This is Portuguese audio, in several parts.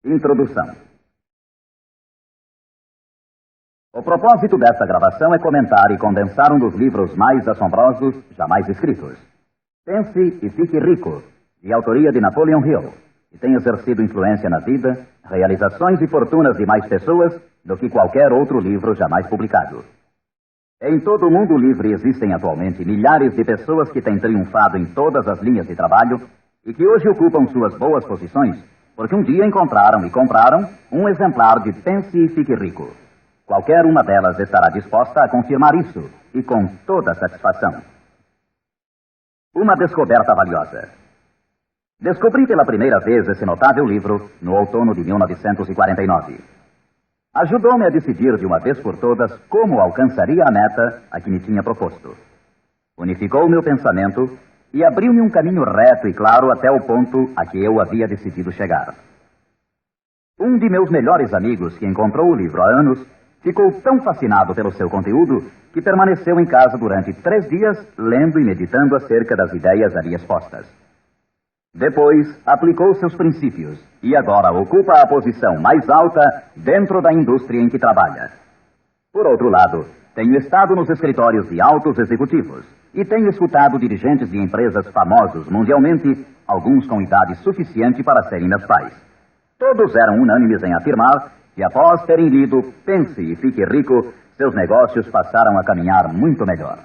Introdução. O propósito desta gravação é comentar e condensar um dos livros mais assombrosos jamais escritos. Pense e Fique Rico, de autoria de Napoleon Hill, que tem exercido influência na vida, realizações e fortunas de mais pessoas do que qualquer outro livro jamais publicado. Em todo o mundo livre existem atualmente milhares de pessoas que têm triunfado em todas as linhas de trabalho e que hoje ocupam suas boas posições porque um dia encontraram e compraram um exemplar de Pense e Fique Rico. Qualquer uma delas estará disposta a confirmar isso, e com toda satisfação. Uma descoberta valiosa. Descobri pela primeira vez esse notável livro no outono de 1949. Ajudou-me a decidir de uma vez por todas como alcançaria a meta a que me tinha proposto. Unificou meu pensamento e abriu-me um caminho reto e claro até o ponto a que eu havia decidido chegar. Um de meus melhores amigos, que encontrou o livro há anos, ficou tão fascinado pelo seu conteúdo que permaneceu em casa durante 3 dias, lendo e meditando acerca das ideias ali expostas. Depois, aplicou seus princípios e agora ocupa a posição mais alta dentro da indústria em que trabalha. Por outro lado, tenho estado nos escritórios de altos executivos e tenho escutado dirigentes de empresas famosos mundialmente, alguns com idade suficiente para serem meus pais. Todos eram unânimes em afirmar que, após terem lido Pense e Fique Rico, seus negócios passaram a caminhar muito melhor.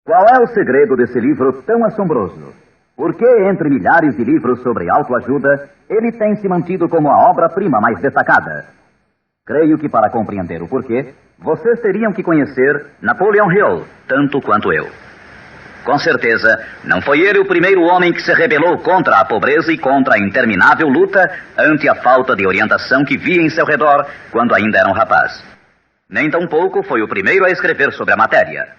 Qual é o segredo desse livro tão assombroso? Por que, entre milhares de livros sobre autoajuda, ele tem se mantido como a obra-prima mais destacada? Creio que, para compreender o porquê, vocês teriam que conhecer Napoleon Hill, tanto quanto eu. Com certeza, não foi ele o primeiro homem que se rebelou contra a pobreza e contra a interminável luta ante a falta de orientação que via em seu redor quando ainda era um rapaz. Nem tampouco foi o primeiro a escrever sobre a matéria,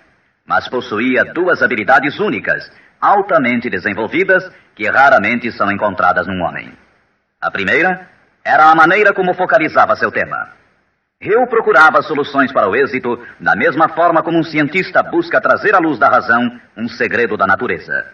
mas possuía 2 habilidades únicas, altamente desenvolvidas, que raramente são encontradas num homem. A primeira era a maneira como focalizava seu tema. Hill procurava soluções para o êxito da mesma forma como um cientista busca trazer à luz da razão um segredo da natureza.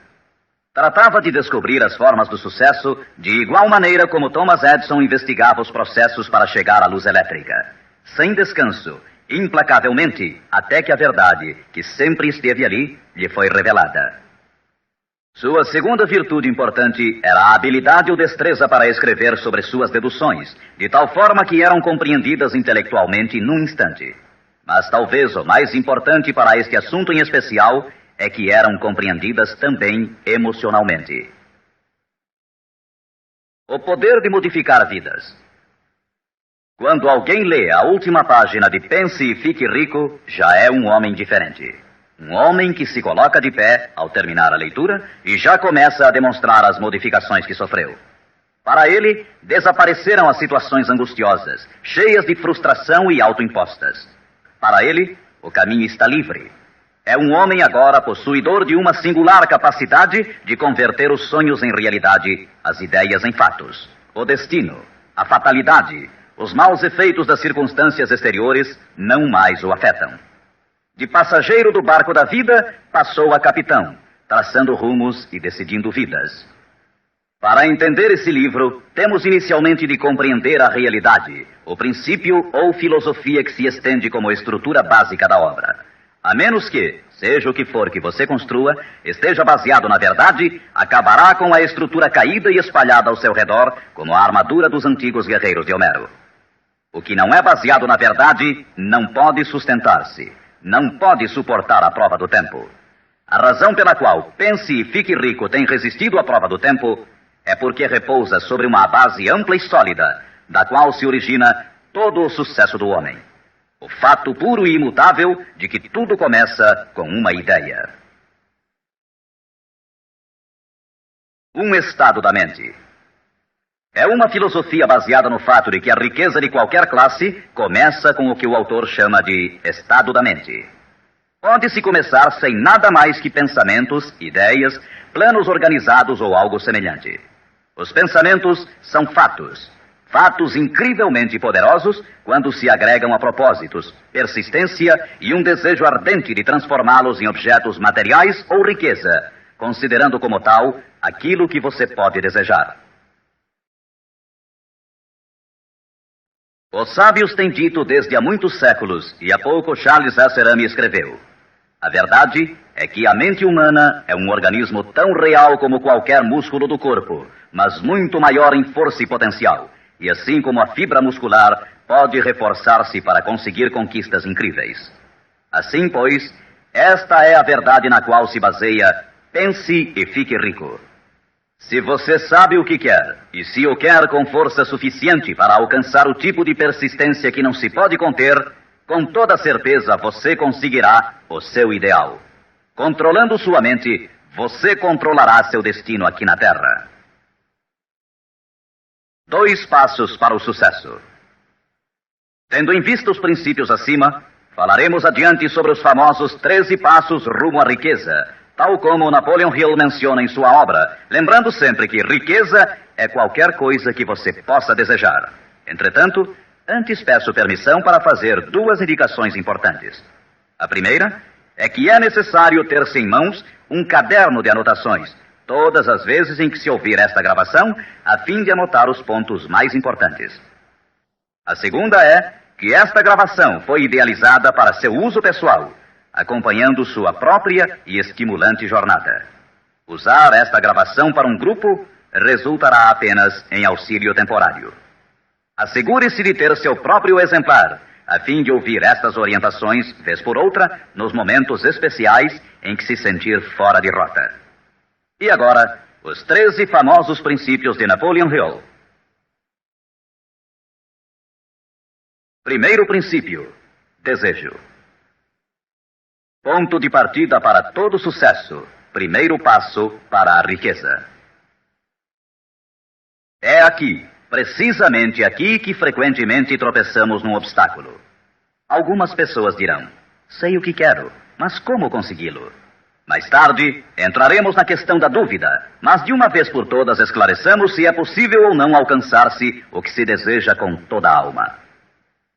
Tratava de descobrir as formas do sucesso de igual maneira como Thomas Edison investigava os processos para chegar à luz elétrica, sem descanso, implacavelmente, até que a verdade, que sempre esteve ali, lhe foi revelada. Sua segunda virtude importante era a habilidade ou destreza para escrever sobre suas deduções, de tal forma que eram compreendidas intelectualmente num instante. Mas talvez o mais importante para este assunto em especial é que eram compreendidas também emocionalmente. O poder de modificar vidas. Quando alguém lê a última página de Pense e Fique Rico, já é um homem diferente. Um homem que se coloca de pé ao terminar a leitura e já começa a demonstrar as modificações que sofreu. Para ele, desapareceram as situações angustiosas, cheias de frustração e autoimpostas. Para ele, o caminho está livre. É um homem agora possuidor de uma singular capacidade de converter os sonhos em realidade, as ideias em fatos. O destino, a fatalidade, os maus efeitos das circunstâncias exteriores não mais o afetam. De passageiro do barco da vida, passou a capitão, traçando rumos e decidindo vidas. Para entender esse livro, temos inicialmente de compreender a realidade, o princípio ou filosofia que se estende como estrutura básica da obra. A menos que, seja o que for que você construa, esteja baseado na verdade, acabará com a estrutura caída e espalhada ao seu redor, como a armadura dos antigos guerreiros de Homero. O que não é baseado na verdade não pode sustentar-se. Não pode suportar a prova do tempo. A razão pela qual Pense e Fique Rico tem resistido à prova do tempo é porque repousa sobre uma base ampla e sólida, da qual se origina todo o sucesso do homem. O fato puro e imutável de que tudo começa com uma ideia. Um estado da mente. É uma filosofia baseada no fato de que a riqueza de qualquer classe começa com o que o autor chama de estado da mente. Pode-se começar sem nada mais que pensamentos, ideias, planos organizados ou algo semelhante. Os pensamentos são fatos. Fatos incrivelmente poderosos quando se agregam a propósitos, persistência e um desejo ardente de transformá-los em objetos materiais ou riqueza, considerando como tal aquilo que você pode desejar. Os sábios têm dito desde há muitos séculos, e há pouco Charles Asserami escreveu: a verdade é que a mente humana é um organismo tão real como qualquer músculo do corpo, mas muito maior em força e potencial, e assim como a fibra muscular pode reforçar-se para conseguir conquistas incríveis. Assim, pois, esta é a verdade na qual se baseia Pense e Fique Rico. Se você sabe o que quer, e se o quer com força suficiente para alcançar o tipo de persistência que não se pode conter, com toda certeza você conseguirá o seu ideal. Controlando sua mente, você controlará seu destino aqui na Terra. 2 passos para o sucesso. Tendo em vista os princípios acima, falaremos adiante sobre os famosos 13 passos rumo à riqueza, tal como Napoleon Hill menciona em sua obra, lembrando sempre que riqueza é qualquer coisa que você possa desejar. Entretanto, antes peço permissão para fazer 2 indicações importantes. A primeira é que é necessário ter-se em mãos um caderno de anotações, todas as vezes em que se ouvir esta gravação, a fim de anotar os pontos mais importantes. A segunda é que esta gravação foi idealizada para seu uso pessoal, acompanhando sua própria e estimulante jornada. Usar esta gravação para um grupo resultará apenas em auxílio temporário. Assegure-se de ter seu próprio exemplar, a fim de ouvir estas orientações, vez por outra, nos momentos especiais em que se sentir fora de rota. E agora, os 13 famosos princípios de Napoleon Hill. Primeiro princípio: desejo. Ponto de partida para todo sucesso. Primeiro passo para a riqueza. É aqui, precisamente aqui, que frequentemente tropeçamos num obstáculo. Algumas pessoas dirão: sei o que quero, mas como consegui-lo? Mais tarde, entraremos na questão da dúvida, mas de uma vez por todas esclareçamos se é possível ou não alcançar-se o que se deseja com toda a alma.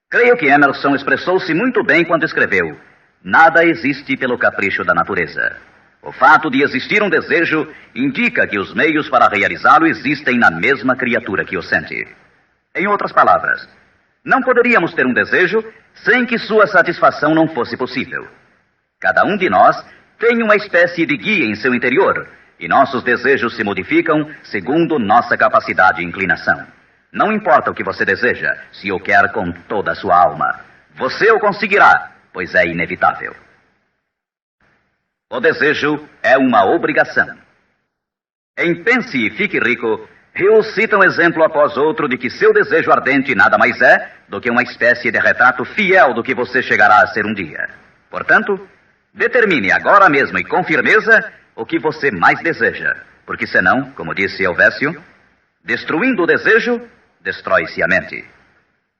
Creio que Emerson expressou-se muito bem quando escreveu: nada existe pelo capricho da natureza. O fato de existir um desejo indica que os meios para realizá-lo existem na mesma criatura que o sente. Em outras palavras, não poderíamos ter um desejo sem que sua satisfação não fosse possível. Cada um de nós tem uma espécie de guia em seu interior, e nossos desejos se modificam segundo nossa capacidade e inclinação. Não importa o que você deseja, se o quer com toda a sua alma. Você o conseguirá, pois é inevitável. O desejo é uma obrigação. Em Pense e Fique Rico, Hill cita um exemplo após outro de que seu desejo ardente nada mais é do que uma espécie de retrato fiel do que você chegará a ser um dia. Portanto, determine agora mesmo e com firmeza o que você mais deseja, porque senão, como disse Helvécio, destruindo o desejo, destrói-se a mente.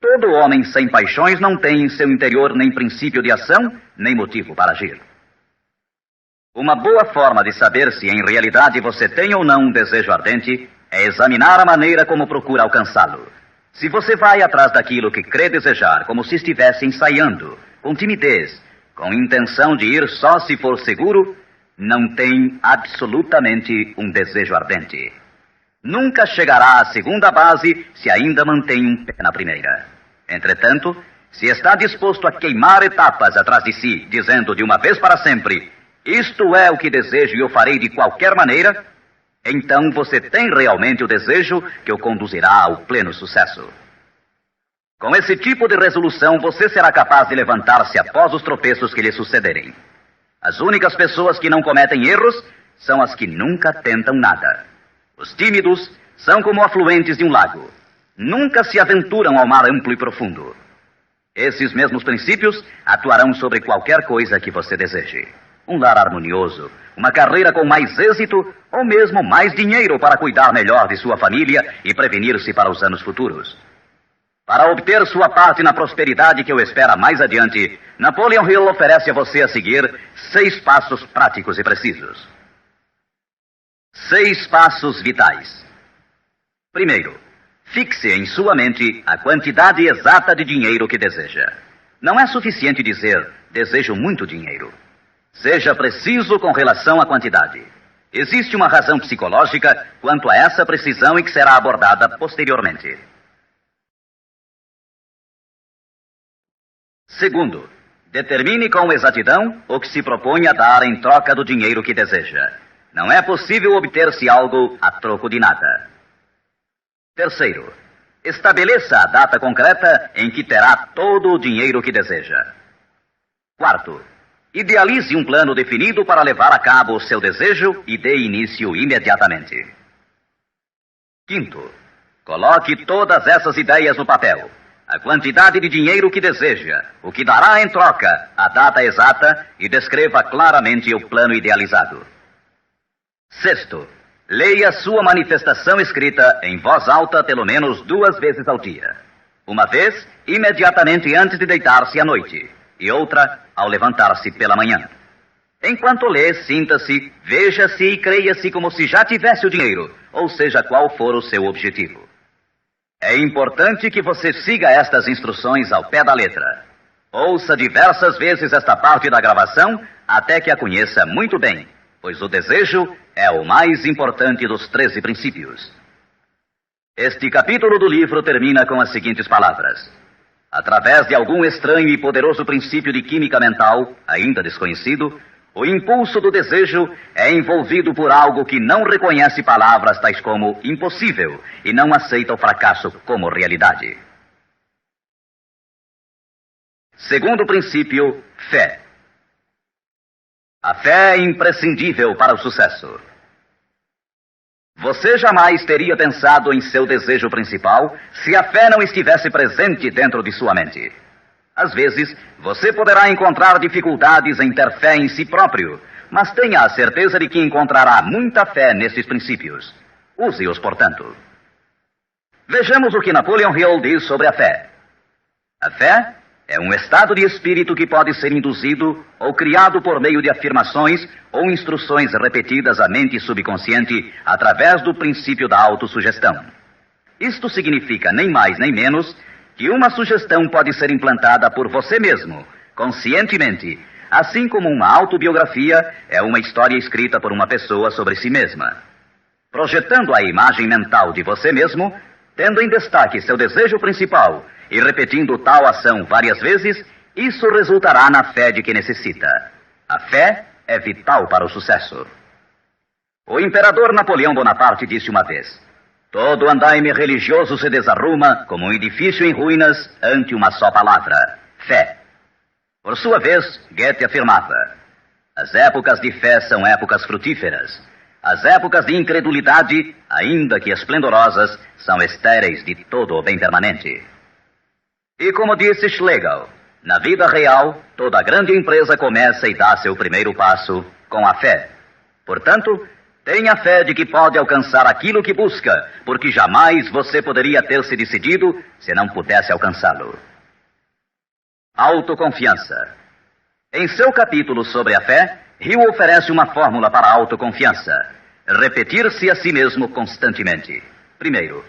Todo homem sem paixões não tem em seu interior nem princípio de ação, nem motivo para agir. Uma boa forma de saber se em realidade você tem ou não um desejo ardente é examinar a maneira como procura alcançá-lo. Se você vai atrás daquilo que crê desejar, como se estivesse ensaiando, com timidez, com intenção de ir só se for seguro, não tem absolutamente um desejo ardente. Nunca chegará à segunda base se ainda mantém um pé na primeira. Entretanto, se está disposto a queimar etapas atrás de si, dizendo de uma vez para sempre: isto é o que desejo e o farei de qualquer maneira, então você tem realmente o desejo que o conduzirá ao pleno sucesso. Com esse tipo de resolução, você será capaz de levantar-se após os tropeços que lhe sucederem. As únicas pessoas que não cometem erros são as que nunca tentam nada. Os tímidos são como afluentes de um lago. Nunca se aventuram ao mar amplo e profundo. Esses mesmos princípios atuarão sobre qualquer coisa que você deseje. Um lar harmonioso, uma carreira com mais êxito ou mesmo mais dinheiro para cuidar melhor de sua família e prevenir-se para os anos futuros. Para obter sua parte na prosperidade que o espera mais adiante, Napoleon Hill oferece a você a seguir 6 passos práticos e precisos. 6 passos vitais. Primeiro, fixe em sua mente a quantidade exata de dinheiro que deseja. Não é suficiente dizer: desejo muito dinheiro. Seja preciso com relação à quantidade. Existe uma razão psicológica quanto a essa precisão e que será abordada posteriormente. Segundo, determine com exatidão o que se propõe a dar em troca do dinheiro que deseja. Não é possível obter-se algo a troco de nada. Terceiro, estabeleça a data concreta em que terá todo o dinheiro que deseja. Quarto, idealize um plano definido para levar a cabo o seu desejo e dê início imediatamente. Quinto, coloque todas essas ideias no papel. A quantidade de dinheiro que deseja, o que dará em troca, a data exata e descreva claramente o plano idealizado. Sexto, leia sua manifestação escrita em voz alta pelo menos 2 vezes ao dia. Uma vez, imediatamente antes de deitar-se à noite, e outra, ao levantar-se pela manhã. Enquanto lê, sinta-se, veja-se e creia-se como se já tivesse o dinheiro, ou seja, qual for o seu objetivo. É importante que você siga estas instruções ao pé da letra. Ouça diversas vezes esta parte da gravação até que a conheça muito bem, pois o desejo é o mais importante dos 13 princípios. Este capítulo do livro termina com as seguintes palavras: através de algum estranho e poderoso princípio de química mental, ainda desconhecido, o impulso do desejo é envolvido por algo que não reconhece palavras tais como impossível e não aceita o fracasso como realidade. Segundo princípio, fé. A fé é imprescindível para o sucesso. Você jamais teria pensado em seu desejo principal se a fé não estivesse presente dentro de sua mente. Às vezes, você poderá encontrar dificuldades em ter fé em si próprio, mas tenha a certeza de que encontrará muita fé nesses princípios. Use-os, portanto. Vejamos o que Napoleon Hill diz sobre a fé. A fé é um estado de espírito que pode ser induzido ou criado por meio de afirmações ou instruções repetidas à mente subconsciente através do princípio da autossugestão. Isto significa nem mais nem menos que uma sugestão pode ser implantada por você mesmo, conscientemente, assim como uma autobiografia é uma história escrita por uma pessoa sobre si mesma. Projetando a imagem mental de você mesmo, tendo em destaque seu desejo principal e repetindo tal ação várias vezes, isso resultará na fé de que necessita. A fé é vital para o sucesso. O imperador Napoleão Bonaparte disse uma vez: todo andaime religioso se desarruma como um edifício em ruínas ante uma só palavra: fé. Por sua vez, Goethe afirmava: as épocas de fé são épocas frutíferas. As épocas de incredulidade, ainda que esplendorosas, são estéreis de todo o bem permanente. E como disse Schlegel, na vida real, toda grande empresa começa e dá seu primeiro passo com a fé. Portanto, tenha fé de que pode alcançar aquilo que busca, porque jamais você poderia ter se decidido se não pudesse alcançá-lo. Autoconfiança. Em seu capítulo sobre a fé, Hill oferece uma fórmula para a autoconfiança: repetir-se a si mesmo constantemente. Primeiro,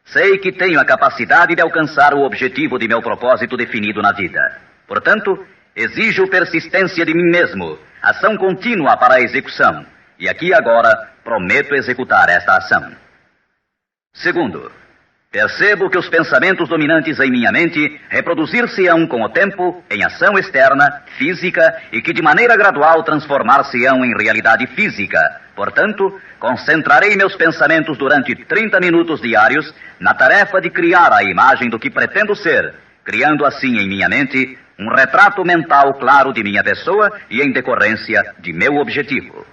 sei que tenho a capacidade de alcançar o objetivo de meu propósito definido na vida. Portanto, exijo persistência de mim mesmo, ação contínua para a execução. E aqui agora prometo executar esta ação. Segundo, percebo que os pensamentos dominantes em minha mente reproduzir-se-ão com o tempo em ação externa, física, e que de maneira gradual transformar-se-ão em realidade física. Portanto, concentrarei meus pensamentos durante 30 minutos diários na tarefa de criar a imagem do que pretendo ser, criando assim em minha mente um retrato mental claro de minha pessoa e em decorrência de meu objetivo.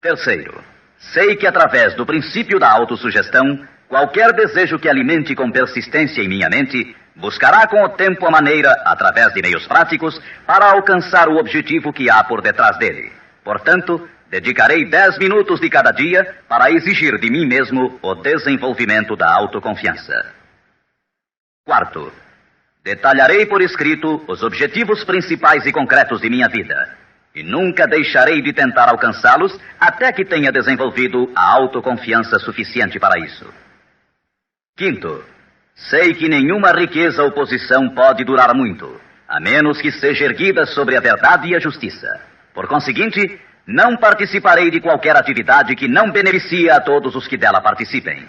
Terceiro, sei que através do princípio da autossugestão, qualquer desejo que alimente com persistência em minha mente buscará com o tempo a maneira, através de meios práticos, para alcançar o objetivo que há por detrás dele. Portanto, dedicarei 10 minutos de cada dia para exigir de mim mesmo o desenvolvimento da autoconfiança. Quarto, detalharei por escrito os objetivos principais e concretos de minha vida. E nunca deixarei de tentar alcançá-los até que tenha desenvolvido a autoconfiança suficiente para isso. Quinto, sei que nenhuma riqueza ou posição pode durar muito, a menos que seja erguida sobre a verdade e a justiça. Por conseguinte, não participarei de qualquer atividade que não beneficie a todos os que dela participem.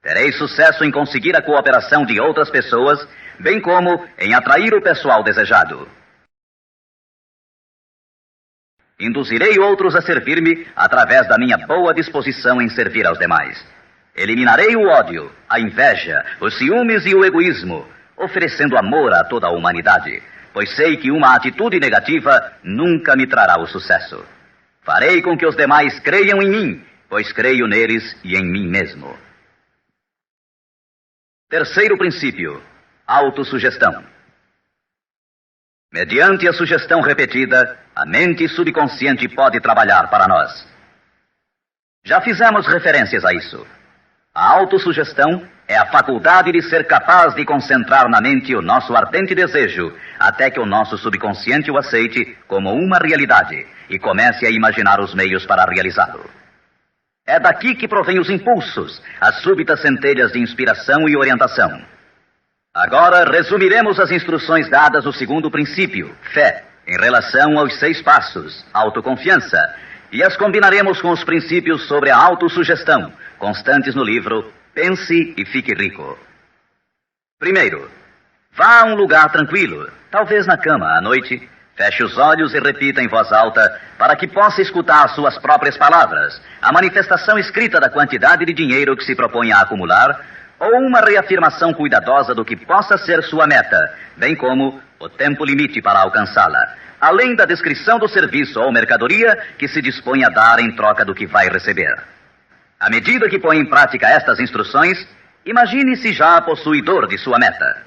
Terei sucesso em conseguir a cooperação de outras pessoas, bem como em atrair o pessoal desejado. Induzirei outros a servir-me através da minha boa disposição em servir aos demais. Eliminarei o ódio, a inveja, os ciúmes e o egoísmo, oferecendo amor a toda a humanidade, pois sei que uma atitude negativa nunca me trará o sucesso. Farei com que os demais creiam em mim, pois creio neles e em mim mesmo. Terceiro princípio: autossugestão. Mediante a sugestão repetida, a mente subconsciente pode trabalhar para nós. Já fizemos referências a isso. A autossugestão é a faculdade de ser capaz de concentrar na mente o nosso ardente desejo, até que o nosso subconsciente o aceite como uma realidade e comece a imaginar os meios para realizá-lo. É daqui que provém os impulsos, as súbitas centelhas de inspiração e orientação. Agora resumiremos as instruções dadas no segundo princípio, fé, em relação aos 6 passos, autoconfiança, e as combinaremos com os princípios sobre a autossugestão, constantes no livro Pense e Fique Rico. Primeiro, vá a um lugar tranquilo, talvez na cama à noite, feche os olhos e repita em voz alta para que possa escutar suas próprias palavras, a manifestação escrita da quantidade de dinheiro que se propõe a acumular, ou uma reafirmação cuidadosa do que possa ser sua meta, bem como o tempo limite para alcançá-la, além da descrição do serviço ou mercadoria que se dispõe a dar em troca do que vai receber. À medida que põe em prática estas instruções, imagine-se já possuidor de sua meta.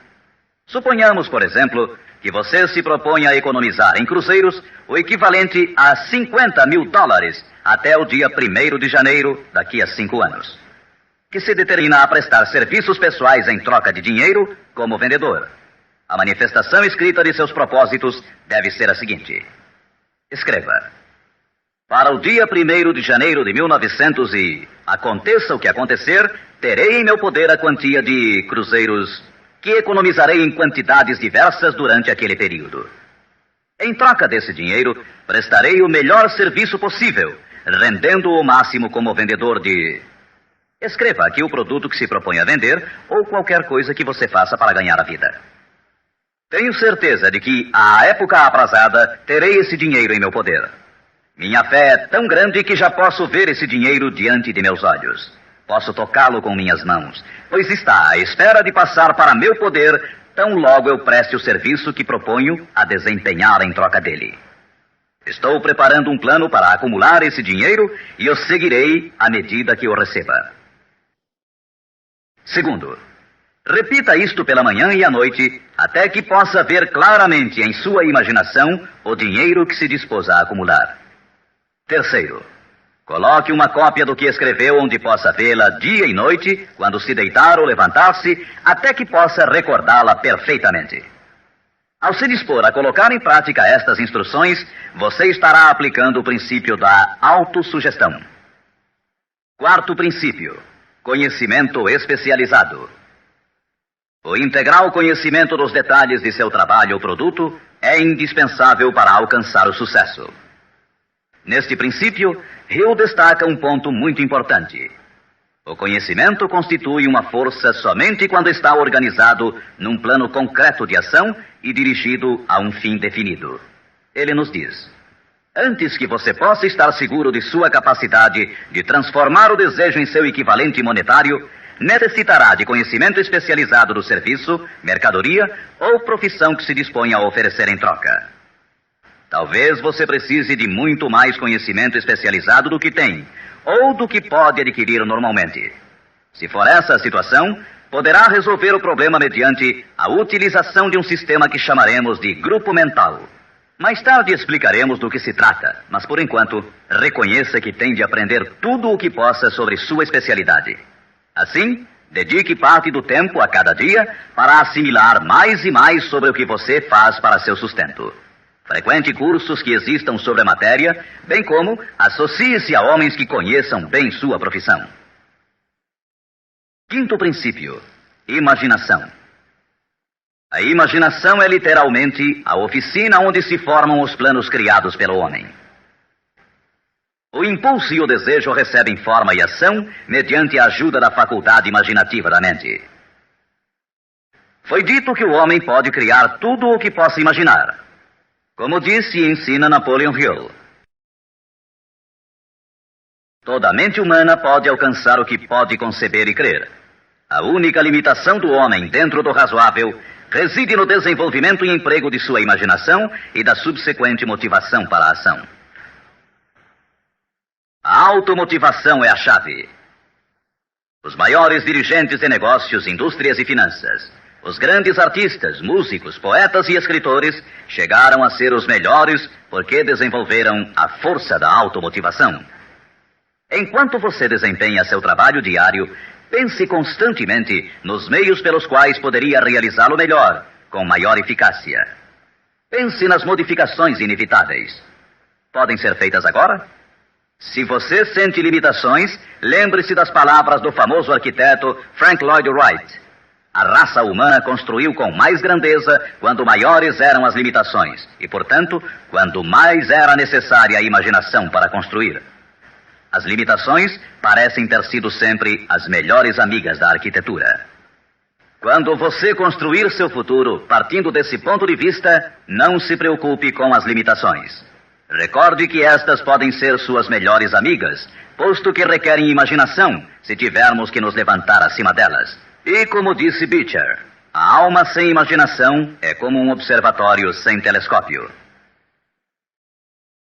Suponhamos, por exemplo, que você se propõe a economizar em cruzeiros o equivalente a $50 mil até o dia 1º de janeiro daqui a 5 anos, que se determina a prestar serviços pessoais em troca de dinheiro como vendedor. A manifestação escrita de seus propósitos deve ser a seguinte. Escreva: para o dia 1º de janeiro de 1900 e aconteça o que acontecer, terei em meu poder a quantia de cruzeiros que economizarei em quantidades diversas durante aquele período. Em troca desse dinheiro, prestarei o melhor serviço possível, rendendo o máximo como vendedor de... Escreva aqui o produto que se propõe a vender ou qualquer coisa que você faça para ganhar a vida. Tenho certeza de que, à época aprazada, terei esse dinheiro em meu poder. Minha fé é tão grande que já posso ver esse dinheiro diante de meus olhos. Posso tocá-lo com minhas mãos, pois está à espera de passar para meu poder tão logo eu preste o serviço que proponho a desempenhar em troca dele. Estou preparando um plano para acumular esse dinheiro e eu seguirei à medida que o receba. Segundo, repita isto pela manhã e à noite, até que possa ver claramente em sua imaginação o dinheiro que se dispôs a acumular. Terceiro, coloque uma cópia do que escreveu onde possa vê-la dia e noite, quando se deitar ou levantar-se, até que possa recordá-la perfeitamente. Ao se dispor a colocar em prática estas instruções, você estará aplicando o princípio da autossugestão. Quarto princípio: conhecimento especializado. O integral conhecimento dos detalhes de seu trabalho ou produto é indispensável para alcançar o sucesso. Neste princípio, Hill destaca um ponto muito importante. O conhecimento constitui uma força somente quando está organizado num plano concreto de ação e dirigido a um fim definido. Ele nos diz: antes que você possa estar seguro de sua capacidade de transformar o desejo em seu equivalente monetário, necessitará de conhecimento especializado do serviço, mercadoria ou profissão que se dispõe a oferecer em troca. Talvez você precise de muito mais conhecimento especializado do que tem, ou do que pode adquirir normalmente. Se for essa a situação, poderá resolver o problema mediante a utilização de um sistema que chamaremos de grupo mental. Mais tarde explicaremos do que se trata, mas por enquanto, reconheça que tem de aprender tudo o que possa sobre sua especialidade. Assim, dedique parte do tempo a cada dia para assimilar mais e mais sobre o que você faz para seu sustento. Frequente cursos que existam sobre a matéria, bem como associe-se a homens que conheçam bem sua profissão. Quinto princípio: imaginação. A imaginação é literalmente a oficina onde se formam os planos criados pelo homem. O impulso e o desejo recebem forma e ação mediante a ajuda da faculdade imaginativa da mente. Foi dito que o homem pode criar tudo o que possa imaginar. Como disse e ensina Napoleon Hill. Toda mente humana pode alcançar o que pode conceber e crer. A única limitação do homem dentro do razoável reside no desenvolvimento e emprego de sua imaginação e da subsequente motivação para a ação. A automotivação é a chave. Os maiores dirigentes de negócios, indústrias e finanças, os grandes artistas, músicos, poetas e escritores chegaram a ser os melhores porque desenvolveram a força da automotivação. Enquanto você desempenha seu trabalho diário, pense constantemente nos meios pelos quais poderia realizá-lo melhor, com maior eficácia. Pense nas modificações inevitáveis. Podem ser feitas agora? Se você sente limitações, lembre-se das palavras do famoso arquiteto Frank Lloyd Wright. A raça humana construiu com mais grandeza quando maiores eram as limitações e, portanto, quando mais era necessária a imaginação para construir. As limitações parecem ter sido sempre as melhores amigas da arquitetura. Quando você construir seu futuro partindo desse ponto de vista, não se preocupe com as limitações. Recorde que estas podem ser suas melhores amigas, posto que requerem imaginação se tivermos que nos levantar acima delas. E como disse Beecher, a alma sem imaginação é como um observatório sem telescópio.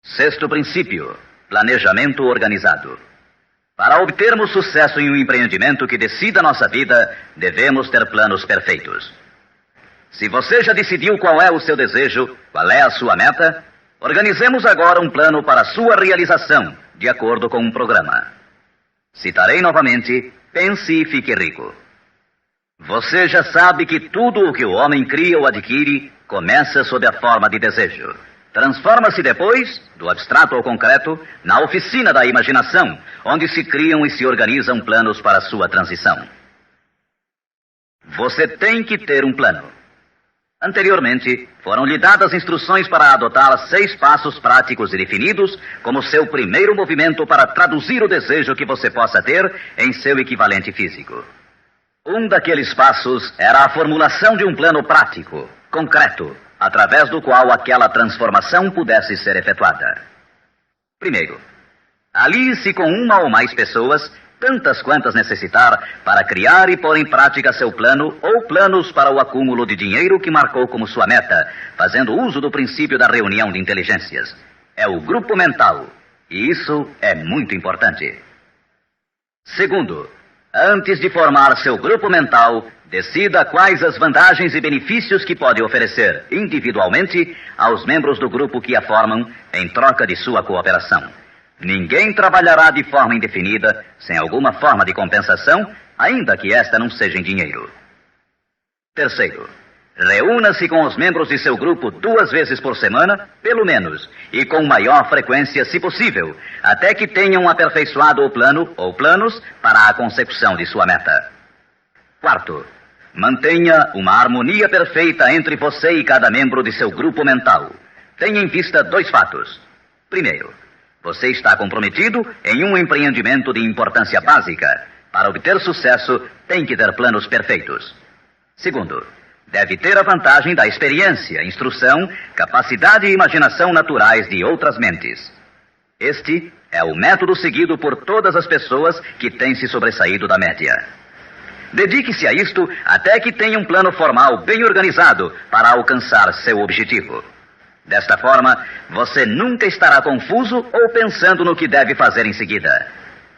Sexto princípio: planejamento organizado. Para obtermos sucesso em um empreendimento que decida nossa vida, devemos ter planos perfeitos. Se você já decidiu qual é o seu desejo, qual é a sua meta, organizemos agora um plano para a sua realização, de acordo com um programa. Citarei novamente: pense e fique rico. Você já sabe que tudo o que o homem cria ou adquire começa sob a forma de desejo. Transforma-se depois, do abstrato ao concreto, na oficina da imaginação, onde se criam e se organizam planos para sua transição. Você tem que ter um plano. Anteriormente, foram-lhe dadas instruções para adotar 6 passos práticos e definidos como seu primeiro movimento para traduzir o desejo que você possa ter em seu equivalente físico. Um daqueles passos era a formulação de um plano prático, concreto, através do qual aquela transformação pudesse ser efetuada. Primeiro, alie-se com uma ou mais pessoas, tantas quantas necessitar, para criar e pôr em prática seu plano ou planos para o acúmulo de dinheiro que marcou como sua meta, fazendo uso do princípio da reunião de inteligências. É o grupo mental, e isso é muito importante. Segundo, antes de formar seu grupo mental, decida quais as vantagens e benefícios que pode oferecer individualmente aos membros do grupo que a formam em troca de sua cooperação. Ninguém trabalhará de forma indefinida sem alguma forma de compensação, ainda que esta não seja em dinheiro. Terceiro, reúna-se com os membros de seu grupo 2 vezes por semana, pelo menos, e com maior frequência, se possível, até que tenham aperfeiçoado o plano ou planos para a consecução de sua meta. Quarto, mantenha uma harmonia perfeita entre você e cada membro de seu grupo mental. Tenha em vista 2 fatos. Primeiro, você está comprometido em um empreendimento de importância básica. Para obter sucesso, tem que ter planos perfeitos. Segundo, deve ter a vantagem da experiência, instrução, capacidade e imaginação naturais de outras mentes. Este é o método seguido por todas as pessoas que têm se sobressaído da média. Dedique-se a isto até que tenha um plano formal bem organizado para alcançar seu objetivo. Desta forma, você nunca estará confuso ou pensando no que deve fazer em seguida.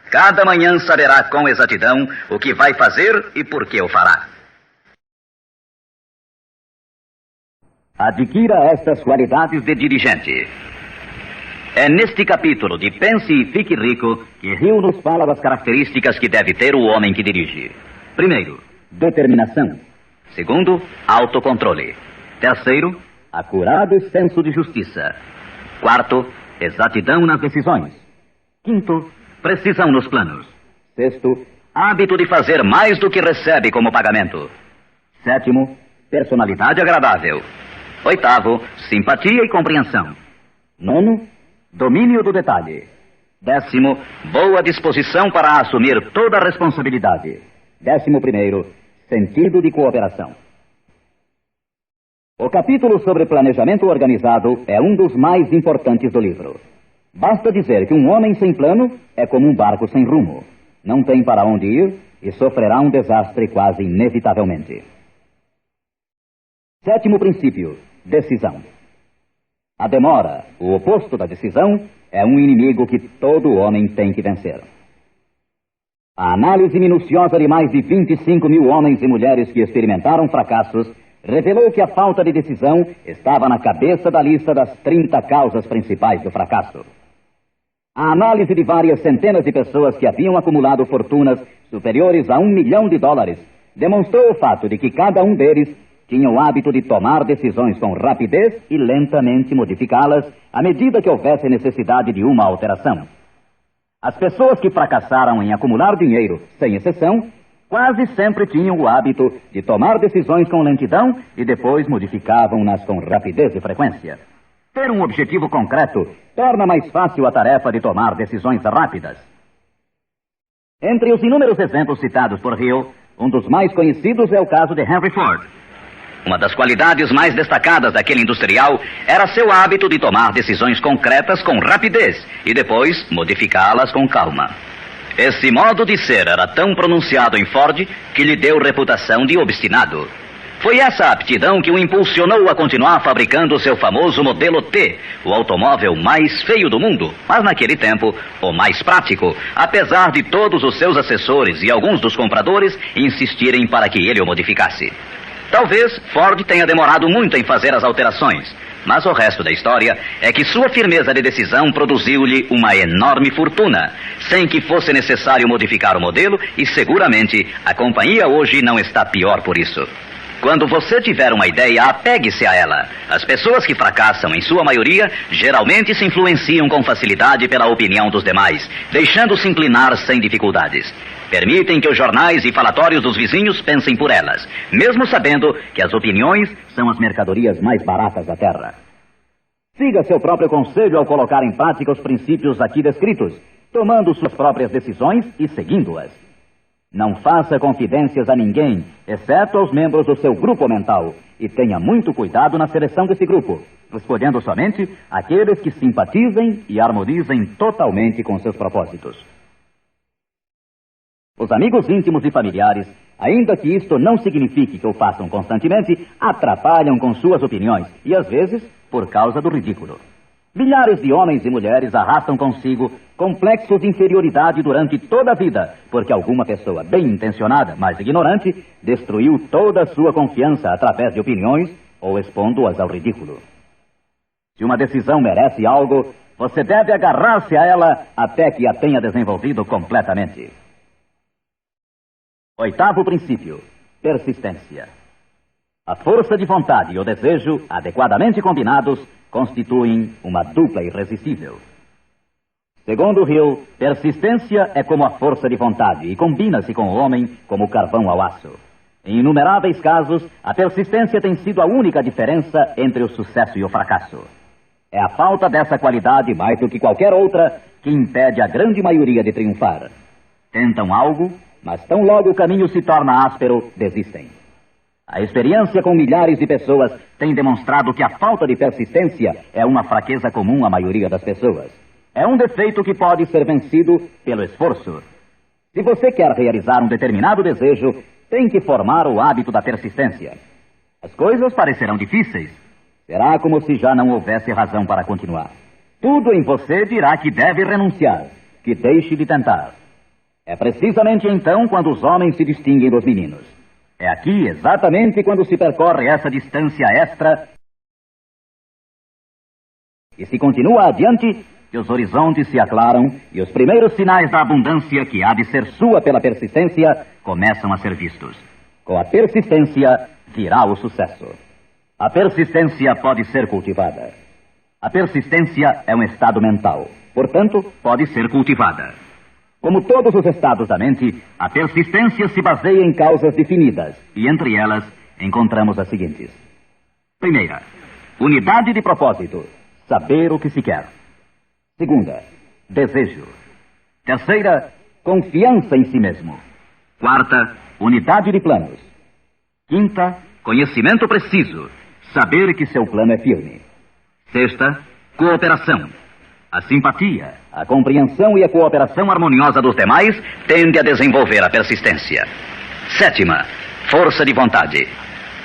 Cada manhã saberá com exatidão o que vai fazer e por que o fará. Adquira estas qualidades de dirigente. É neste capítulo de Pense e Fique Rico que Hill nos fala das características que deve ter o homem que dirige. Primeiro, determinação. Segundo, autocontrole. Terceiro, acurado senso de justiça. Quarto, exatidão nas decisões. Quinto, precisão nos planos. Sexto, hábito de fazer mais do que recebe como pagamento. Sétimo, personalidade agradável. Oitavo, simpatia e compreensão. Nono, domínio do detalhe. Décimo, boa disposição para assumir toda a responsabilidade. 11º, sentido de cooperação. O capítulo sobre planejamento organizado é um dos mais importantes do livro. Basta dizer que um homem sem plano é como um barco sem rumo. Não tem para onde ir e sofrerá um desastre quase inevitavelmente. 7º princípio, decisão. A demora, o oposto da decisão, é um inimigo que todo homem tem que vencer. A análise minuciosa de mais de 25 mil homens e mulheres que experimentaram fracassos revelou que a falta de decisão estava na cabeça da lista das 30 causas principais do fracasso. A análise de várias centenas de pessoas que haviam acumulado fortunas superiores a $1 milhão demonstrou o fato de que cada um deles tinha o hábito de tomar decisões com rapidez e lentamente modificá-las à medida que houvesse necessidade de uma alteração. As pessoas que fracassaram em acumular dinheiro, sem exceção, quase sempre tinham o hábito de tomar decisões com lentidão e depois modificavam-nas com rapidez e frequência. Ter um objetivo concreto torna mais fácil a tarefa de tomar decisões rápidas. Entre os inúmeros exemplos citados por Hill, um dos mais conhecidos é o caso de Henry Ford. Uma das qualidades mais destacadas daquele industrial era seu hábito de tomar decisões concretas com rapidez e depois modificá-las com calma. Esse modo de ser era tão pronunciado em Ford que lhe deu reputação de obstinado. Foi essa aptidão que o impulsionou a continuar fabricando seu famoso modelo T, o automóvel mais feio do mundo, mas naquele tempo o mais prático, apesar de todos os seus assessores e alguns dos compradores insistirem para que ele o modificasse. Talvez Ford tenha demorado muito em fazer as alterações, mas o resto da história é que sua firmeza de decisão produziu-lhe uma enorme fortuna, sem que fosse necessário modificar o modelo, e seguramente a companhia hoje não está pior por isso. Quando você tiver uma ideia, apegue-se a ela. As pessoas que fracassam, em sua maioria, geralmente se influenciam com facilidade pela opinião dos demais, deixando-se inclinar sem dificuldades. Permitem que os jornais e falatórios dos vizinhos pensem por elas, mesmo sabendo que as opiniões são as mercadorias mais baratas da terra. Siga seu próprio conselho ao colocar em prática os princípios aqui descritos, tomando suas próprias decisões e seguindo-as. Não faça confidências a ninguém, exceto aos membros do seu grupo mental, e tenha muito cuidado na seleção desse grupo, escolhendo somente aqueles que simpatizem e harmonizem totalmente com seus propósitos. Os amigos íntimos e familiares, ainda que isto não signifique que o façam constantemente, atrapalham com suas opiniões e, às vezes, por causa do ridículo. Milhares de homens e mulheres arrastam consigo complexos de inferioridade durante toda a vida, porque alguma pessoa bem intencionada, mas ignorante, destruiu toda a sua confiança através de opiniões ou expondo-as ao ridículo. Se uma decisão merece algo, você deve agarrar-se a ela até que a tenha desenvolvido completamente. 8º princípio, persistência. A força de vontade e o desejo, adequadamente combinados, constituem uma dupla irresistível. Segundo Hill, persistência é como a força de vontade e combina-se com o homem como o carvão ao aço. Em inumeráveis casos, a persistência tem sido a única diferença entre o sucesso e o fracasso. É a falta dessa qualidade, mais do que qualquer outra, que impede a grande maioria de triunfar. Tentam algo, mas tão logo o caminho se torna áspero, desistem. A experiência com milhares de pessoas tem demonstrado que a falta de persistência é uma fraqueza comum à maioria das pessoas. É um defeito que pode ser vencido pelo esforço. Se você quer realizar um determinado desejo, tem que formar o hábito da persistência. As coisas parecerão difíceis. Será como se já não houvesse razão para continuar. Tudo em você dirá que deve renunciar, que deixe de tentar. É precisamente então quando os homens se distinguem dos meninos. É aqui, exatamente quando se percorre essa distância extra e se continua adiante, que os horizontes se aclaram e os primeiros sinais da abundância que há de ser sua pela persistência começam a ser vistos. Com a persistência virá o sucesso. A persistência pode ser cultivada. A persistência é um estado mental, portanto, pode ser cultivada. Como todos os estados da mente, a persistência se baseia em causas definidas, e entre elas encontramos as seguintes. Primeira, unidade de propósito, saber o que se quer. Segunda, desejo. Terceira, confiança em si mesmo. Quarta, unidade de planos. Quinta, conhecimento preciso, saber que seu plano é firme. Sexta, cooperação. A simpatia, a compreensão e a cooperação harmoniosa dos demais tende a desenvolver a persistência. Sétima, força de vontade.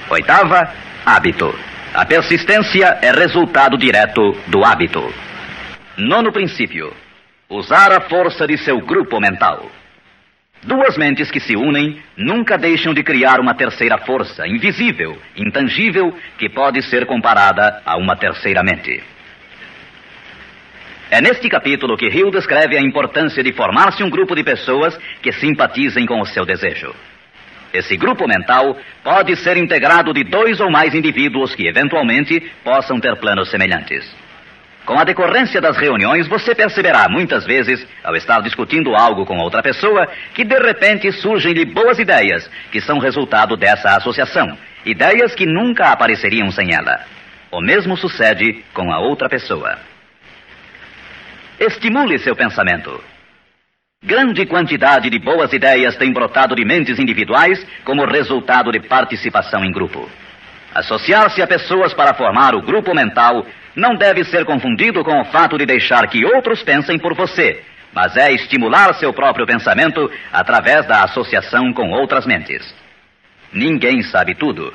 Oitava, hábito. A persistência é resultado direto do hábito. Nono princípio, usar a força de seu grupo mental. Duas mentes que se unem nunca deixam de criar uma terceira força, invisível, intangível, que pode ser comparada a uma terceira mente. É neste capítulo que Hill descreve a importância de formar-se um grupo de pessoas que simpatizem com o seu desejo. Esse grupo mental pode ser integrado de 2 ou mais indivíduos que, eventualmente, possam ter planos semelhantes. Com a decorrência das reuniões, você perceberá muitas vezes, ao estar discutindo algo com outra pessoa, que de repente surgem-lhe boas ideias, que são resultado dessa associação. Ideias que nunca apareceriam sem ela. O mesmo sucede com a outra pessoa. Estimule seu pensamento. Grande quantidade de boas ideias tem brotado de mentes individuais como resultado de participação em grupo. Associar-se a pessoas para formar o grupo mental não deve ser confundido com o fato de deixar que outros pensem por você, mas é estimular seu próprio pensamento através da associação com outras mentes. Ninguém sabe tudo.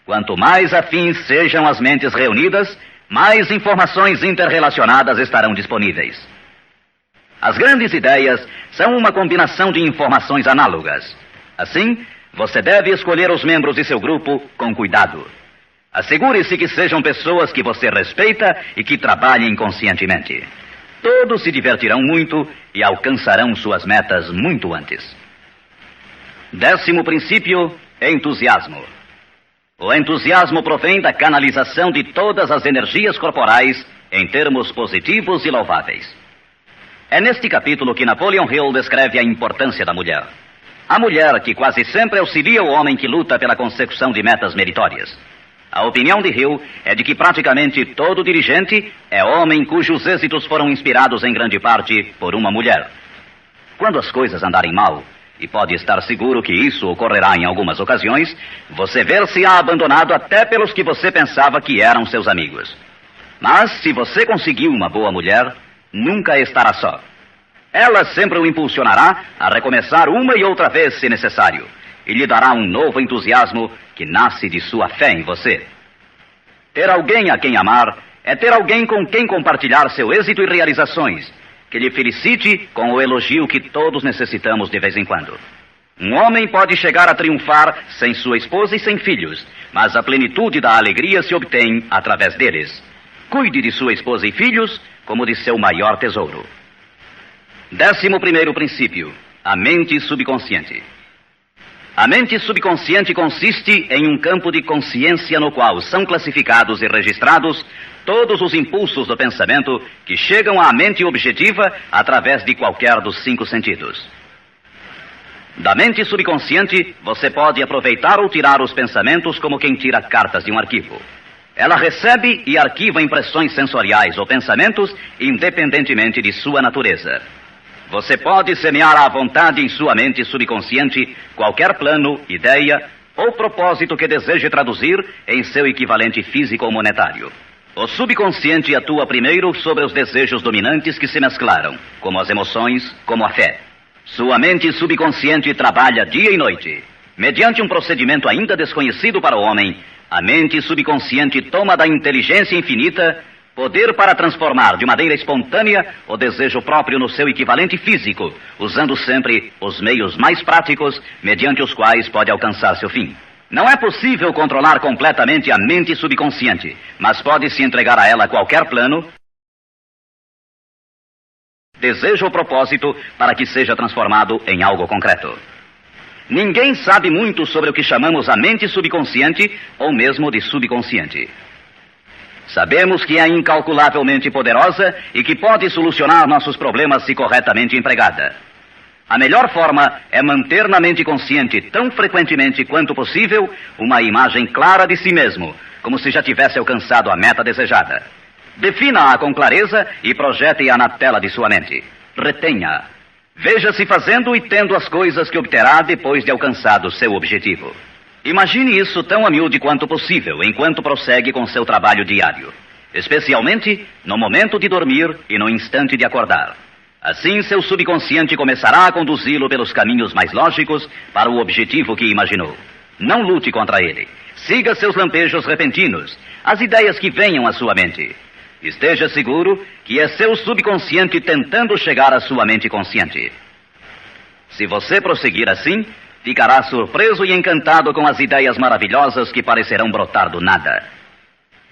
Quanto mais afins sejam as mentes reunidas, mais informações interrelacionadas estarão disponíveis. As grandes ideias são uma combinação de informações análogas. Assim, você deve escolher os membros de seu grupo com cuidado. Assegure-se que sejam pessoas que você respeita e que trabalhem conscientemente. Todos se divertirão muito e alcançarão suas metas muito antes. 10º princípio, entusiasmo. O entusiasmo provém da canalização de todas as energias corporais em termos positivos e louváveis. É neste capítulo que Napoleon Hill descreve a importância da mulher. A mulher que quase sempre auxilia o homem que luta pela consecução de metas meritórias. A opinião de Hill é de que praticamente todo dirigente é homem cujos êxitos foram inspirados em grande parte por uma mulher. Quando as coisas andarem mal, e pode estar seguro que isso ocorrerá em algumas ocasiões, você ver-se-á abandonado até pelos que você pensava que eram seus amigos. Mas se você conseguiu uma boa mulher, nunca estará só. Ela sempre o impulsionará a recomeçar uma e outra vez se necessário, e lhe dará um novo entusiasmo que nasce de sua fé em você. Ter alguém a quem amar é ter alguém com quem compartilhar seu êxito e realizações, que lhe felicite com o elogio que todos necessitamos de vez em quando. Um homem pode chegar a triunfar sem sua esposa e sem filhos, mas a plenitude da alegria se obtém através deles. Cuide de sua esposa e filhos como de seu maior tesouro. 11º princípio, a mente subconsciente. A mente subconsciente consiste em um campo de consciência no qual são classificados e registrados todos os impulsos do pensamento que chegam à mente objetiva através de qualquer dos 5 sentidos. Da mente subconsciente, você pode aproveitar ou tirar os pensamentos como quem tira cartas de um arquivo. Ela recebe e arquiva impressões sensoriais ou pensamentos independentemente de sua natureza. Você pode semear à vontade em sua mente subconsciente qualquer plano, ideia ou propósito que deseje traduzir em seu equivalente físico ou monetário. O subconsciente atua primeiro sobre os desejos dominantes que se mesclaram, como as emoções, como a fé. Sua mente subconsciente trabalha dia e noite. Mediante um procedimento ainda desconhecido para o homem, a mente subconsciente toma da inteligência infinita poder para transformar de maneira espontânea o desejo próprio no seu equivalente físico, usando sempre os meios mais práticos mediante os quais pode alcançar seu fim. Não é possível controlar completamente a mente subconsciente, mas pode-se entregar a ela qualquer plano, desejo ou propósito para que seja transformado em algo concreto. Ninguém sabe muito sobre o que chamamos a mente subconsciente ou mesmo de subconsciente. Sabemos que é incalculavelmente poderosa e que pode solucionar nossos problemas se corretamente empregada. A melhor forma é manter na mente consciente, tão frequentemente quanto possível, uma imagem clara de si mesmo, como se já tivesse alcançado a meta desejada. Defina-a com clareza e projete-a na tela de sua mente. Retenha. Veja-se fazendo e tendo as coisas que obterá depois de alcançado seu objetivo. Imagine isso tão a miúde quanto possível enquanto prossegue com seu trabalho diário, especialmente no momento de dormir e no instante de acordar. Assim, seu subconsciente começará a conduzi-lo pelos caminhos mais lógicos para o objetivo que imaginou. Não lute contra ele. Siga seus lampejos repentinos, as ideias que venham à sua mente. Esteja seguro que é seu subconsciente tentando chegar à sua mente consciente. Se você prosseguir assim, ficará surpreso e encantado com as ideias maravilhosas que parecerão brotar do nada.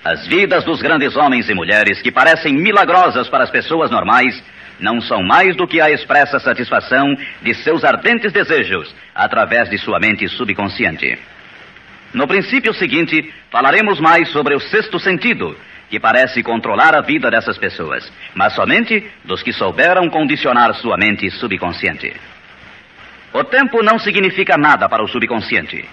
As vidas dos grandes homens e mulheres que parecem milagrosas para as pessoas normais não são mais do que a expressa satisfação de seus ardentes desejos através de sua mente subconsciente. No princípio seguinte, falaremos mais sobre o sexto sentido, que parece controlar a vida dessas pessoas, mas somente dos que souberam condicionar sua mente subconsciente. O tempo não significa nada para o subconsciente.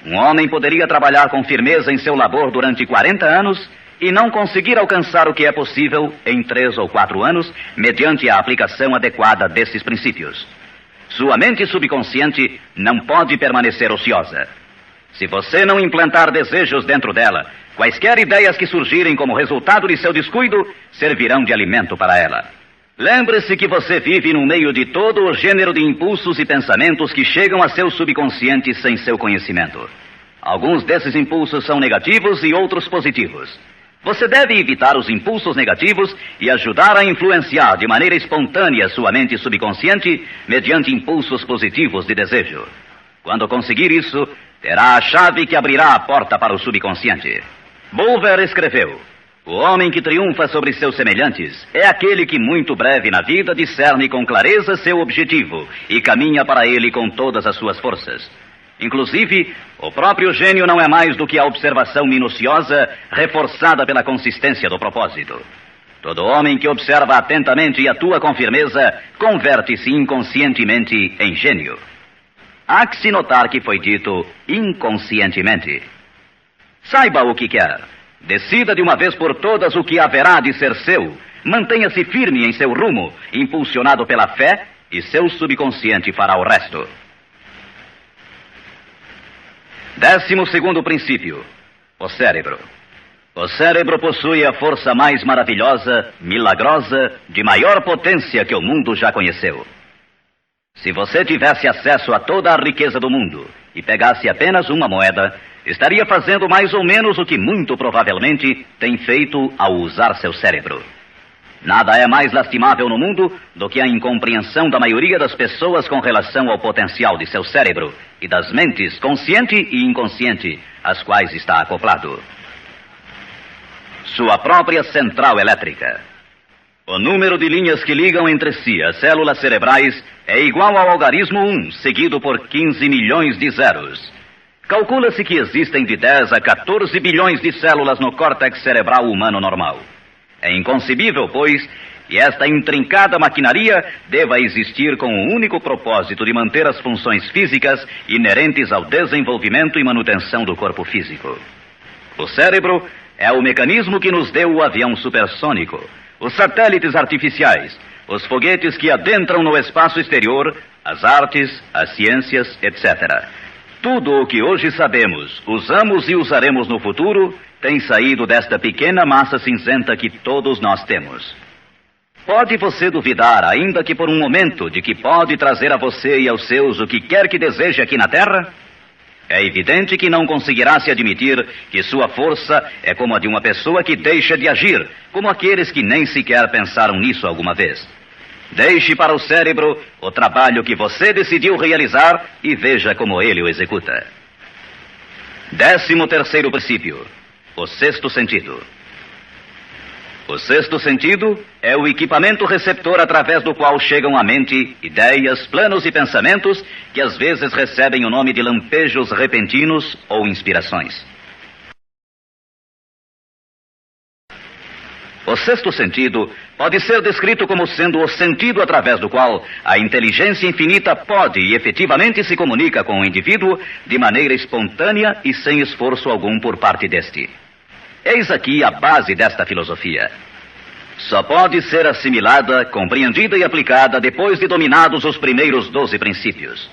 Um homem poderia trabalhar com firmeza em seu labor durante 40 anos e não conseguir alcançar o que é possível em 3 ou 4 anos, mediante a aplicação adequada desses princípios. Sua mente subconsciente não pode permanecer ociosa. Se você não implantar desejos dentro dela, quaisquer ideias que surgirem como resultado de seu descuido servirão de alimento para ela. Lembre-se que você vive no meio de todo o gênero de impulsos e pensamentos que chegam a seu subconsciente sem seu conhecimento. Alguns desses impulsos são negativos e outros positivos. Você deve evitar os impulsos negativos e ajudar a influenciar de maneira espontânea sua mente subconsciente mediante impulsos positivos de desejo. Quando conseguir isso, terá a chave que abrirá a porta para o subconsciente. Bulwer escreveu: o homem que triunfa sobre seus semelhantes é aquele que muito breve na vida discerne com clareza seu objetivo e caminha para ele com todas as suas forças. Inclusive, o próprio gênio não é mais do que a observação minuciosa reforçada pela consistência do propósito. Todo homem que observa atentamente e atua com firmeza converte-se inconscientemente em gênio. Há que se notar que foi dito inconscientemente. Saiba o que quer. Decida de uma vez por todas o que haverá de ser seu. Mantenha-se firme em seu rumo, impulsionado pela fé, e seu subconsciente fará o resto. 12º princípio: o cérebro. O cérebro possui a força mais maravilhosa, milagrosa, de maior potência que o mundo já conheceu. Se você tivesse acesso a toda a riqueza do mundo e pegasse apenas uma moeda, estaria fazendo mais ou menos o que muito provavelmente tem feito ao usar seu cérebro. Nada é mais lastimável no mundo do que a incompreensão da maioria das pessoas com relação ao potencial de seu cérebro e das mentes consciente e inconsciente às quais está acoplado. Sua própria central elétrica. O número de linhas que ligam entre si as células cerebrais é igual ao algarismo 1, seguido por 15 milhões de zeros. Calcula-se que existem de 10 a 14 bilhões de células no córtex cerebral humano normal. É inconcebível, pois, que esta intrincada maquinaria deva existir com o único propósito de manter as funções físicas inerentes ao desenvolvimento e manutenção do corpo físico. O cérebro é o mecanismo que nos deu o avião supersônico, os satélites artificiais, os foguetes que adentram no espaço exterior, as artes, as ciências, etc. Tudo o que hoje sabemos, usamos e usaremos no futuro, tem saído desta pequena massa cinzenta que todos nós temos. Pode você duvidar, ainda que por um momento, de que pode trazer a você e aos seus o que quer que deseje aqui na Terra? É evidente que não conseguirá se admitir que sua força é como a de uma pessoa que deixa de agir, como aqueles que nem sequer pensaram nisso alguma vez. Deixe para o cérebro o trabalho que você decidiu realizar e veja como ele o executa. 13º princípio: o sexto sentido. O sexto sentido é o equipamento receptor através do qual chegam à mente ideias, planos e pensamentos que às vezes recebem o nome de lampejos repentinos ou inspirações. O sexto sentido pode ser descrito como sendo o sentido através do qual a inteligência infinita pode e efetivamente se comunica com o indivíduo de maneira espontânea e sem esforço algum por parte deste. Eis aqui a base desta filosofia. só pode ser assimilada, compreendida e aplicada depois de dominados os primeiros 12 princípios.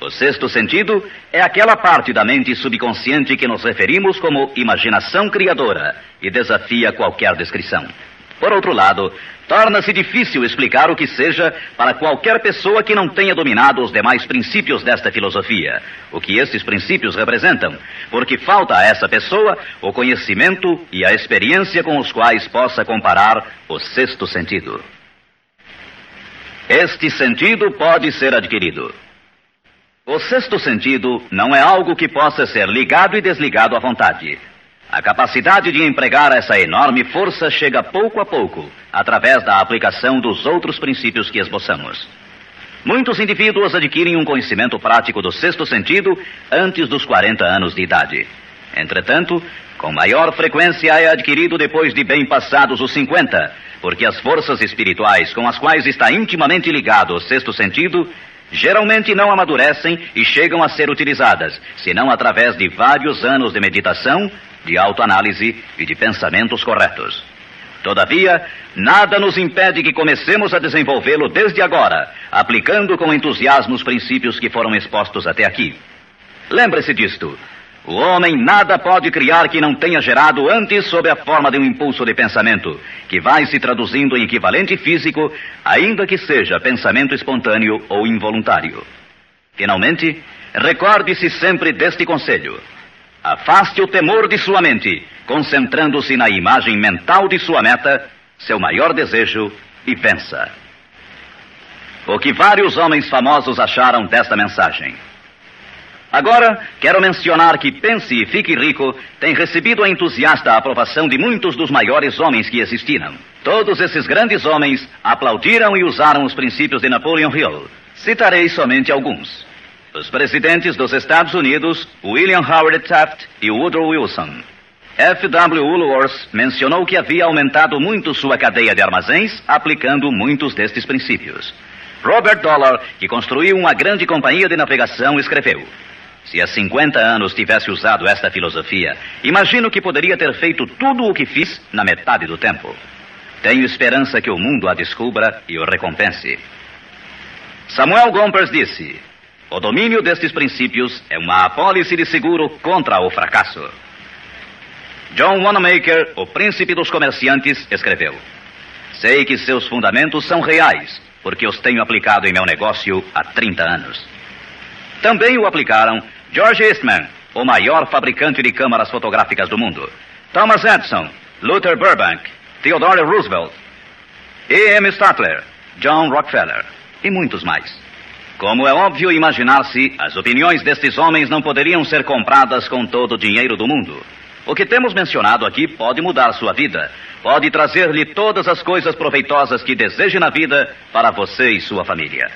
O sexto sentido é aquela parte da mente subconsciente que nos referimos como imaginação criadora e desafia qualquer descrição. Por outro lado, torna-se difícil explicar o que seja para qualquer pessoa que não tenha dominado os demais princípios desta filosofia, o que estes princípios representam, porque falta a essa pessoa o conhecimento e a experiência com os quais possa comparar o sexto sentido. Este sentido pode ser adquirido. O sexto sentido não é algo que possa ser ligado e desligado à vontade. A capacidade de empregar essa enorme força chega pouco a pouco, através da aplicação dos outros princípios que esboçamos. Muitos indivíduos adquirem um conhecimento prático do sexto sentido antes dos 40 anos de idade. Entretanto, com maior frequência é adquirido depois de bem passados os 50, porque as forças espirituais com as quais está intimamente ligado o sexto sentido geralmente não amadurecem e chegam a ser utilizadas, senão através de vários anos de meditação, de autoanálise e de pensamentos corretos. Todavia, nada nos impede que comecemos a desenvolvê-lo desde agora, aplicando com entusiasmo os princípios que foram expostos até aqui. Lembre-se disto. O homem nada pode criar que não tenha gerado antes sob a forma de um impulso de pensamento, que vai se traduzindo em equivalente físico, ainda que seja pensamento espontâneo ou involuntário. Finalmente, recorde-se sempre deste conselho. Afaste o temor de sua mente, concentrando-se na imagem mental de sua meta, seu maior desejo, e vença. O que vários homens famosos acharam desta mensagem? Agora, quero mencionar que Pense e Fique Rico tem recebido a entusiasta aprovação de muitos dos maiores homens que existiram. Todos esses grandes homens aplaudiram e usaram os princípios de Napoleon Hill. Citarei somente alguns. Os presidentes dos Estados Unidos, William Howard Taft e Woodrow Wilson. F.W. Woolworth mencionou que havia aumentado muito sua cadeia de armazéns, aplicando muitos destes princípios. Robert Dollar, que construiu uma grande companhia de navegação, escreveu: se há 50 anos tivesse usado esta filosofia, imagino que poderia ter feito tudo o que fiz na metade do tempo. Tenho esperança que o mundo a descubra e o recompense. Samuel Gompers disse: o domínio destes princípios é uma apólice de seguro contra o fracasso. John Wanamaker, o príncipe dos comerciantes, escreveu: sei que seus fundamentos são reais, porque os tenho aplicado em meu negócio há 30 anos. Também o aplicaram George Eastman, o maior fabricante de câmaras fotográficas do mundo, Thomas Edison, Luther Burbank, Theodore Roosevelt, E.M. Statler, John Rockefeller e muitos mais. Como é óbvio imaginar-se, as opiniões destes homens não poderiam ser compradas com todo o dinheiro do mundo. O que temos mencionado aqui pode mudar sua vida, pode trazer-lhe todas as coisas proveitosas que deseje na vida para você e sua família.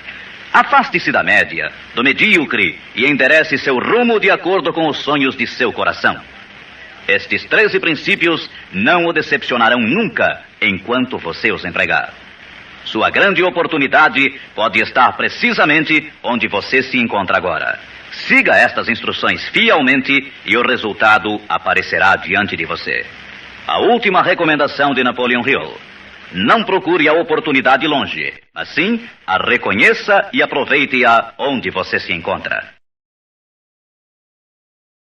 Afaste-se da média, do medíocre e enderece seu rumo de acordo com os sonhos de seu coração. Estes 13 princípios não o decepcionarão nunca enquanto você os empregar. Sua grande oportunidade pode estar precisamente onde você se encontra agora. Siga estas instruções fielmente e o resultado aparecerá diante de você. A última recomendação de Napoleon Hill: não procure a oportunidade longe, mas sim a reconheça e aproveite-a onde você se encontra.